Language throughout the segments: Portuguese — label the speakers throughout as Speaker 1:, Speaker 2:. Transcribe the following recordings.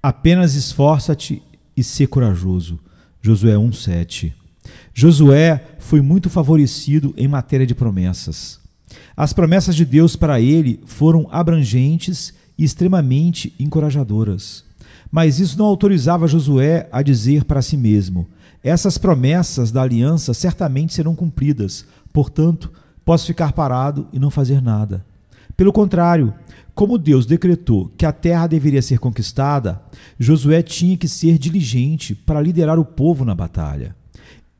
Speaker 1: Apenas esforça-te e sê corajoso. Josué 1:7. Josué foi muito favorecido em matéria de promessas. As promessas de Deus para ele foram abrangentes e extremamente encorajadoras. Mas isso não autorizava Josué a dizer para si mesmo: essas promessas da aliança certamente serão cumpridas, portanto, posso ficar parado e não fazer nada. Pelo contrário, como Deus decretou que a terra deveria ser conquistada, Josué tinha que ser diligente para liderar o povo na batalha.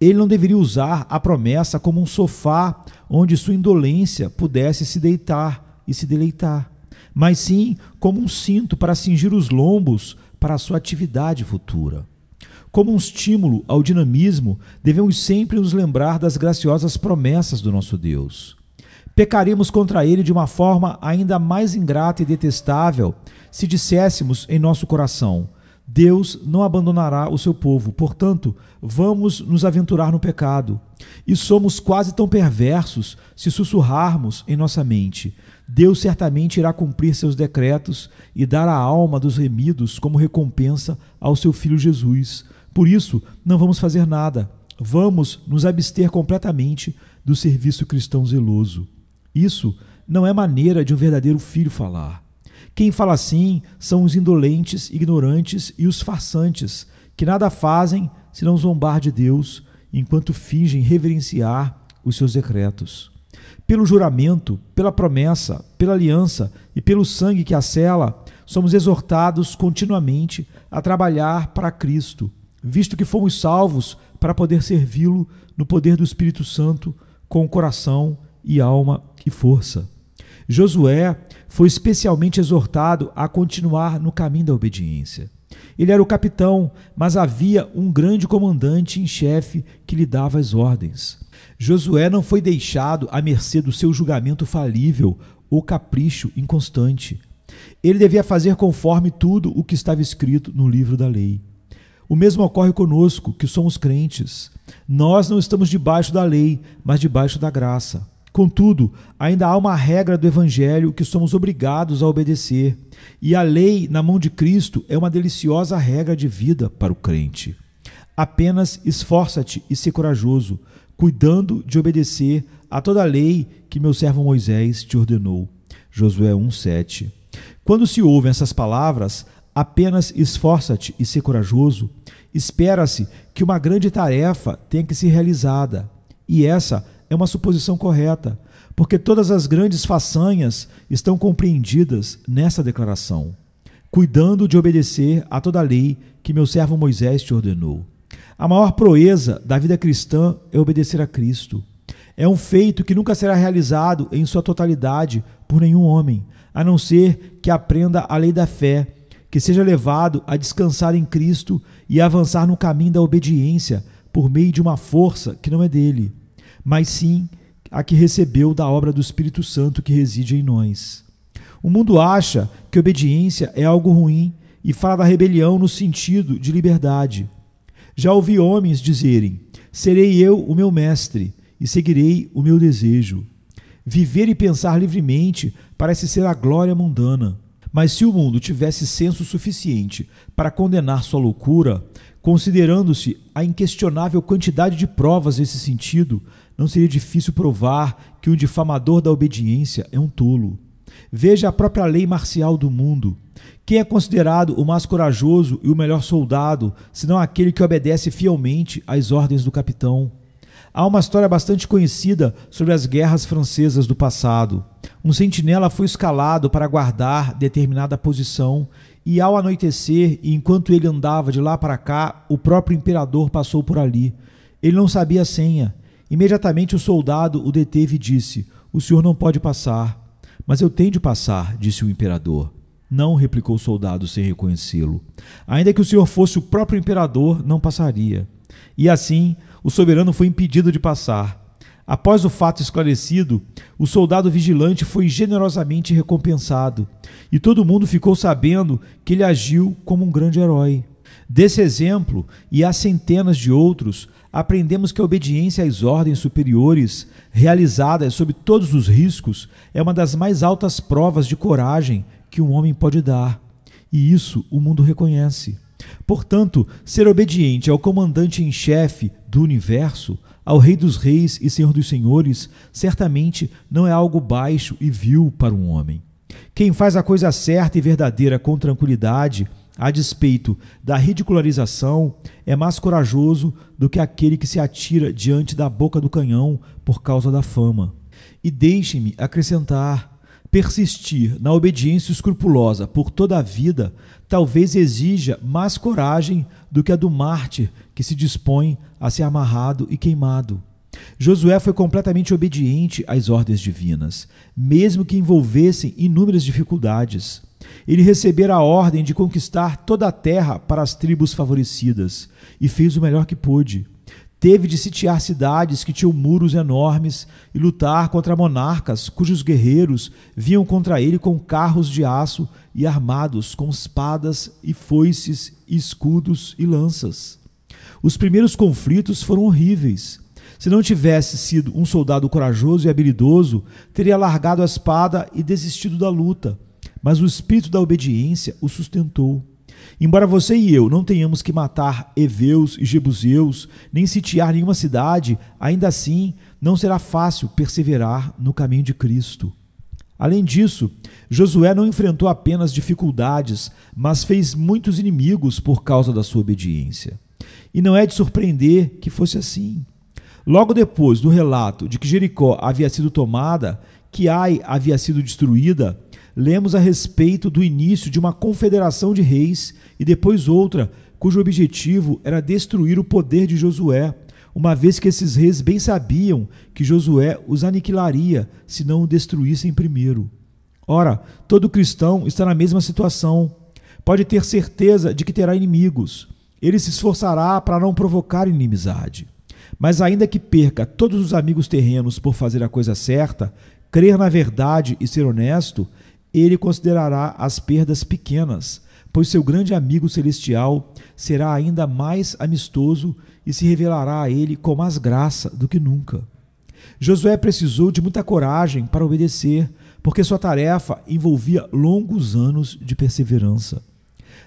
Speaker 1: Ele não deveria usar a promessa como um sofá onde sua indolência pudesse se deitar e se deleitar, mas sim como um cinto para cingir os lombos para a sua atividade futura. Como um estímulo ao dinamismo, devemos sempre nos lembrar das graciosas promessas do nosso Deus. Pecaremos contra ele de uma forma ainda mais ingrata e detestável se disséssemos em nosso coração: Deus não abandonará o seu povo, portanto, vamos nos aventurar no pecado. E somos quase tão perversos se sussurrarmos em nossa mente: Deus certamente irá cumprir seus decretos e dar a alma dos remidos como recompensa ao seu Filho Jesus. Por isso, não vamos fazer nada. Vamos nos abster completamente do serviço cristão zeloso. Isso não é maneira de um verdadeiro filho falar. Quem fala assim são os indolentes, ignorantes e os farsantes, que nada fazem senão zombar de Deus, enquanto fingem reverenciar os seus decretos. Pelo juramento, pela promessa, pela aliança e pelo sangue que a sela, somos exortados continuamente a trabalhar para Cristo, visto que fomos salvos para poder servi-lo no poder do Espírito Santo, com o coração e alma e força. Josué foi especialmente exortado a continuar no caminho da obediência. Ele era o capitão, mas havia um grande comandante em chefe que lhe dava as ordens. Josué não foi deixado à mercê do seu julgamento falível ou capricho inconstante. Ele devia fazer conforme tudo o que estava escrito no livro da lei. O mesmo ocorre conosco, que somos crentes. Nós não estamos debaixo da lei, mas debaixo da graça. Contudo, ainda há uma regra do Evangelho que somos obrigados a obedecer, e a lei na mão de Cristo é uma deliciosa regra de vida para o crente. Apenas esforça-te e sê corajoso, cuidando de obedecer a toda a lei que meu servo Moisés te ordenou. Josué 1:7. Quando se ouvem essas palavras, apenas esforça-te e sê corajoso, espera-se que uma grande tarefa tenha que ser realizada, e essa é uma suposição correta, porque todas as grandes façanhas estão compreendidas nessa declaração: cuidando de obedecer a toda a lei que meu servo Moisés te ordenou. A maior proeza da vida cristã é obedecer a Cristo. É um feito que nunca será realizado em sua totalidade por nenhum homem, a não ser que aprenda a lei da fé, que seja levado a descansar em Cristo e a avançar no caminho da obediência por meio de uma força que não é dele, mas sim a que recebeu da obra do Espírito Santo que reside em nós. O mundo acha que obediência é algo ruim e fala da rebelião no sentido de liberdade. Já ouvi homens dizerem: serei eu o meu mestre e seguirei o meu desejo. Viver e pensar livremente parece ser a glória mundana. Mas se o mundo tivesse senso suficiente para condenar sua loucura, considerando-se a inquestionável quantidade de provas nesse sentido, não seria difícil provar que o difamador da obediência é um tolo. Veja a própria lei marcial do mundo. Quem é considerado o mais corajoso e o melhor soldado, senão aquele que obedece fielmente às ordens do capitão? Há uma história bastante conhecida sobre as guerras francesas do passado. Um sentinela foi escalado para guardar determinada posição e, ao anoitecer, e enquanto ele andava de lá para cá, o próprio imperador passou por ali. Ele não sabia a senha. Imediatamente o soldado o deteve e disse: o senhor não pode passar. Mas eu tenho de passar, disse o imperador. Não, replicou o soldado sem reconhecê-lo. Ainda que o senhor fosse o próprio imperador, não passaria. E assim, o soberano foi impedido de passar. Após o fato esclarecido, o soldado vigilante foi generosamente recompensado, e todo mundo ficou sabendo que ele agiu como um grande herói. Desse exemplo, e há centenas de outros, aprendemos que a obediência às ordens superiores, realizada sob todos os riscos, é uma das mais altas provas de coragem que um homem pode dar. e isso o mundo reconhece. Portanto, ser obediente ao comandante em chefe do universo, ao Rei dos Reis e Senhor dos Senhores, certamente não é algo baixo e vil para um homem. Quem faz a coisa certa e verdadeira com tranquilidade, a despeito da ridicularização, é mais corajoso do que aquele que se atira diante da boca do canhão por causa da fama. E deixem-me acrescentar: persistir na obediência escrupulosa por toda a vida talvez exija mais coragem do que a do mártir que se dispõe a ser amarrado e queimado. Josué foi completamente obediente às ordens divinas, mesmo que envolvessem inúmeras dificuldades. Ele recebera a ordem de conquistar toda a terra para as tribos favorecidas e fez o melhor que pôde. Teve de sitiar cidades que tinham muros enormes e lutar contra monarcas cujos guerreiros vinham contra ele com carros de aço e armados com espadas e foices, escudos e lanças. Os primeiros conflitos foram horríveis. Se não tivesse sido um soldado corajoso e habilidoso, teria largado a espada e desistido da luta. Mas o espírito da obediência o sustentou. Embora você e eu não tenhamos que matar heveus e jebuseus, nem sitiar nenhuma cidade, ainda assim não será fácil perseverar no caminho de Cristo. Além disso, Josué não enfrentou apenas dificuldades, mas fez muitos inimigos por causa da sua obediência. E não é de surpreender que fosse assim. Logo depois do relato de que Jericó havia sido tomada, que Ai havia sido destruída, lemos a respeito do início de uma confederação de reis e depois outra, cujo objetivo era destruir o poder de Josué, uma vez que esses reis bem sabiam que Josué os aniquilaria se não o destruíssem primeiro. Ora, todo cristão está na mesma situação. Pode ter certeza de que terá inimigos. Ele se esforçará para não provocar inimizade. Mas ainda que perca todos os amigos terrenos por fazer a coisa certa, crer na verdade e ser honesto, ele considerará as perdas pequenas, pois seu grande amigo celestial será ainda mais amistoso e se revelará a ele com mais graça do que nunca. Josué precisou de muita coragem para obedecer, porque sua tarefa envolvia longos anos de perseverança.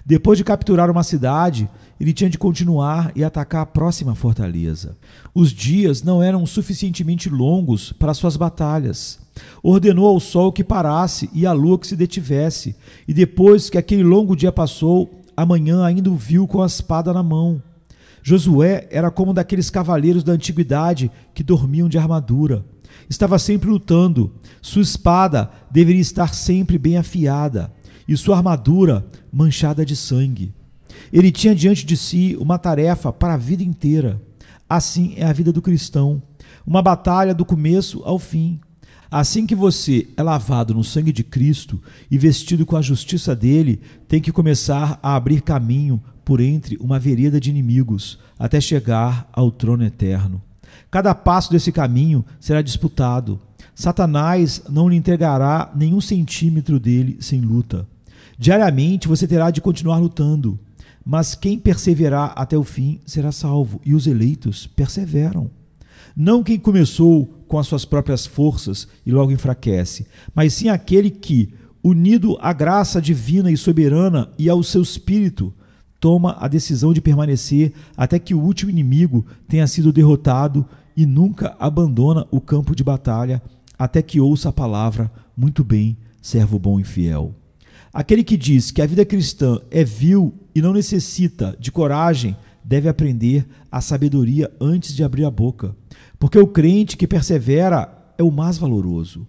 Speaker 1: Depois de capturar uma cidade, ele tinha de continuar e atacar a próxima fortaleza. Os dias não eram suficientemente longos para suas batalhas. Ordenou ao sol que parasse e à lua que se detivesse, e depois que aquele longo dia passou, a manhã ainda o viu com a espada na mão. Josué era como um daqueles cavaleiros da antiguidade que dormiam de armadura. Estava sempre lutando. Sua espada deveria estar sempre bem afiada e sua armadura manchada de sangue. Ele tinha diante de si uma tarefa para a vida inteira. Assim é a vida do cristão, uma batalha do começo ao fim. Assim que você é lavado no sangue de Cristo e vestido com a justiça dele, tem que começar a abrir caminho por entre uma vereda de inimigos, até chegar ao trono eterno. Cada passo desse caminho será disputado. Satanás não lhe entregará nenhum centímetro dele sem luta. Diariamente você terá de continuar lutando, mas quem perseverar até o fim será salvo, e os eleitos perseveram. Não quem começou com as suas próprias forças e logo enfraquece, mas sim aquele que, unido à graça divina e soberana e ao seu espírito, toma a decisão de permanecer até que o último inimigo tenha sido derrotado e nunca abandona o campo de batalha até que ouça a palavra: muito bem, servo bom e fiel. Aquele que diz que a vida cristã é vil e não necessita de coragem deve aprender a sabedoria antes de abrir a boca, porque o crente que persevera é o mais valoroso.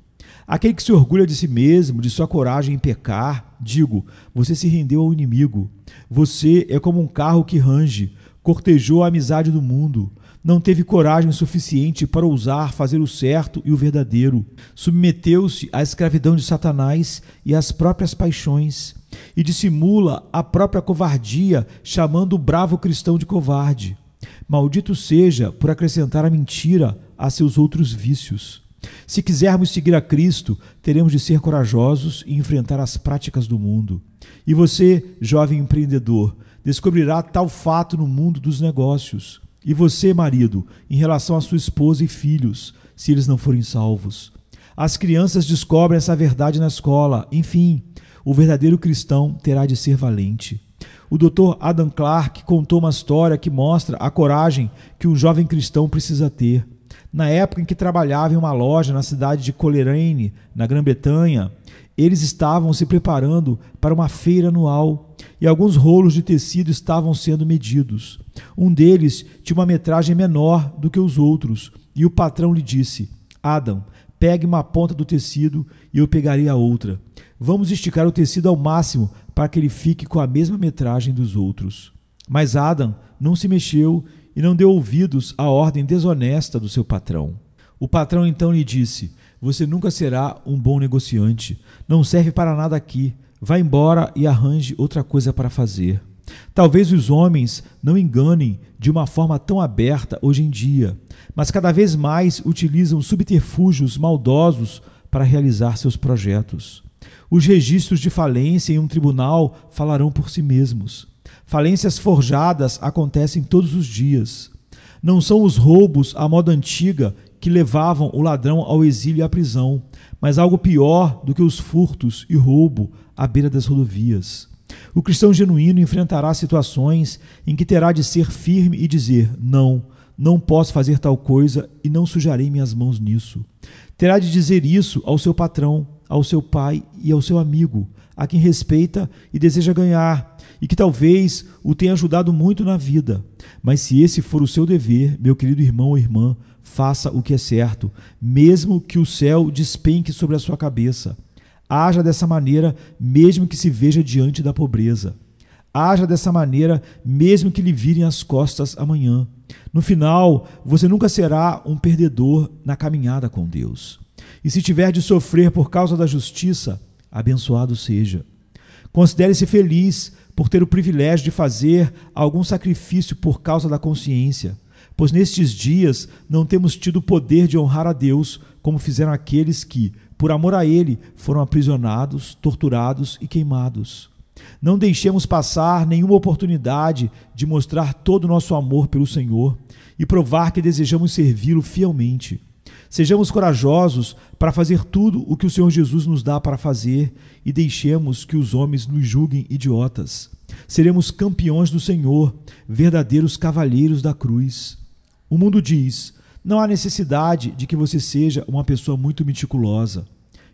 Speaker 1: Aquele que se orgulha de si mesmo, de sua coragem em pecar, digo, você se rendeu ao inimigo. Você é como um carro que range, cortejou a amizade do mundo, não teve coragem suficiente para ousar fazer o certo e o verdadeiro, submeteu-se à escravidão de Satanás e às próprias paixões, e dissimula a própria covardia, chamando o bravo cristão de covarde. Maldito seja por acrescentar a mentira a seus outros vícios. Se quisermos seguir a Cristo, teremos de ser corajosos e enfrentar as práticas do mundo. E você, jovem empreendedor, descobrirá tal fato no mundo dos negócios. E você, marido, em relação à sua esposa e filhos, se eles não forem salvos. As crianças descobrem essa verdade na escola. Enfim, O verdadeiro cristão terá de ser valente. O Dr. Adam Clarke contou uma história que mostra a coragem que um jovem cristão precisa ter. Na época em que trabalhava em uma loja na cidade de Coleraine, na Grã-Bretanha, eles estavam se preparando para uma feira anual e alguns rolos de tecido estavam sendo medidos. Um deles tinha uma metragem menor do que os outros e o patrão lhe disse: Adam, pegue uma ponta do tecido e eu pegarei a outra. Vamos esticar o tecido ao máximo para que ele fique com a mesma metragem dos outros. Mas Adam não se mexeu e não deu ouvidos à ordem desonesta do seu patrão. O patrão então lhe disse: você nunca será um bom negociante. Não serve para nada aqui. Vá embora e arranje outra coisa para fazer. Talvez os homens não enganem de uma forma tão aberta hoje em dia, mas cada vez mais utilizam subterfúgios maldosos para realizar seus projetos. Os registros de falência em um tribunal falarão por si mesmos. Falências forjadas acontecem todos os dias. Não são os roubos à moda antiga que levavam o ladrão ao exílio e à prisão, mas algo pior do que os furtos e roubo à beira das rodovias. O cristão genuíno enfrentará situações em que terá de ser firme e dizer: não posso fazer tal coisa e não sujarei minhas mãos nisso. Terá de dizer isso ao seu patrão, ao seu pai e ao seu amigo, a quem respeita e deseja ganhar, e que talvez o tenha ajudado muito na vida. Mas se esse for o seu dever, meu querido irmão ou irmã, faça o que é certo, mesmo que o céu despenque sobre a sua cabeça. Haja dessa maneira, mesmo que se veja diante da pobreza. Haja dessa maneira, mesmo que lhe virem as costas amanhã. No final, você nunca será um perdedor na caminhada com Deus. E se tiver de sofrer por causa da justiça, abençoado seja. Considere-se feliz por ter o privilégio de fazer algum sacrifício por causa da consciência, pois nestes dias não temos tido o poder de honrar a Deus como fizeram aqueles que, por amor a Ele, foram aprisionados, torturados e queimados. Não deixemos passar nenhuma oportunidade de mostrar todo o nosso amor pelo Senhor e provar que desejamos servi-lo fielmente. Sejamos corajosos para fazer tudo o que o Senhor Jesus nos dá para fazer e deixemos que os homens nos julguem idiotas. Seremos campeões do Senhor, verdadeiros cavalheiros da cruz. O mundo diz: não há necessidade de que você seja uma pessoa muito meticulosa.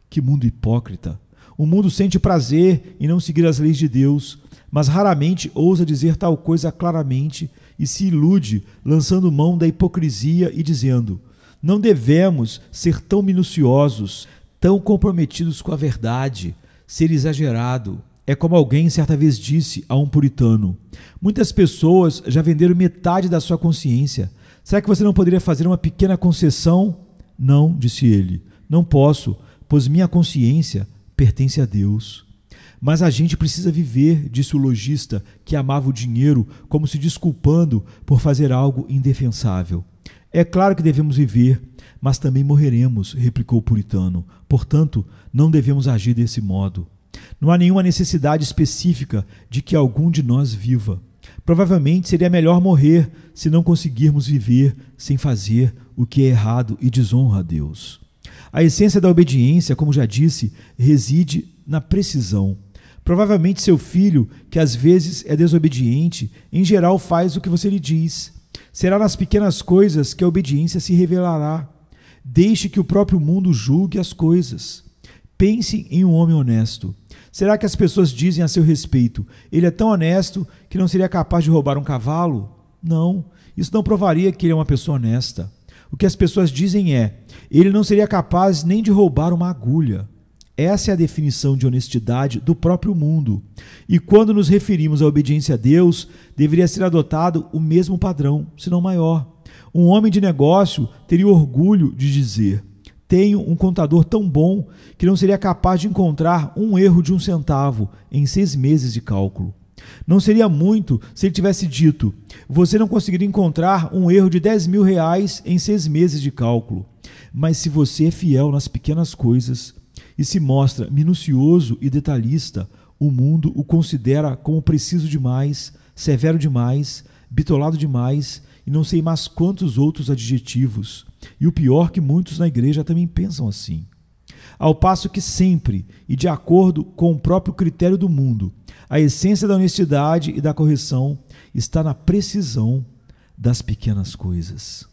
Speaker 1: Que mundo hipócrita! O mundo sente prazer em não seguir as leis de Deus, mas raramente ousa dizer tal coisa claramente e se ilude, lançando mão da hipocrisia e dizendo: não devemos ser tão minuciosos, tão comprometidos com a verdade. Ser exagerado é como alguém certa vez disse a um puritano: muitas pessoas já venderam metade da sua consciência. Será que você não poderia fazer uma pequena concessão? Não, disse ele, não posso, pois minha consciência pertence a Deus. Mas a gente precisa viver, disse o lojista, que amava o dinheiro, como se desculpando por fazer algo indefensável. É claro que devemos viver, mas também morreremos, replicou o puritano. Portanto, não devemos agir desse modo. Não há nenhuma necessidade específica de que algum de nós viva. Provavelmente seria melhor morrer se não conseguirmos viver sem fazer o que é errado e desonra a Deus. A essência da obediência, como já disse, reside na precisão. Provavelmente seu filho, que às vezes é desobediente, em geral faz o que você lhe diz. Será nas pequenas coisas que a obediência se revelará. Deixe que o próprio mundo julgue as coisas. Pense em um homem honesto. Será que as pessoas dizem a seu respeito: ele é tão honesto que não seria capaz de roubar um cavalo? Não, isso não provaria que ele é uma pessoa honesta. O que as pessoas dizem é: ele não seria capaz nem de roubar uma agulha. Essa é a definição de honestidade do próprio mundo. E quando nos referimos à obediência a Deus, deveria ser adotado o mesmo padrão, se não maior. Um homem de negócio teria orgulho de dizer: tenho um contador tão bom que não seria capaz de encontrar um erro de 1 centavo em 6 meses de cálculo. Não seria muito se ele tivesse dito: você não conseguiria encontrar um erro de R$10.000 em 6 meses de cálculo. Mas se você é fiel nas pequenas coisas e se mostra minucioso e detalhista, o mundo o considera como preciso demais, severo demais, bitolado demais e não sei mais quantos outros adjetivos. E o pior, que muitos na igreja também pensam assim. Ao passo que sempre, e de acordo com o próprio critério do mundo, a essência da honestidade e da correção está na precisão das pequenas coisas.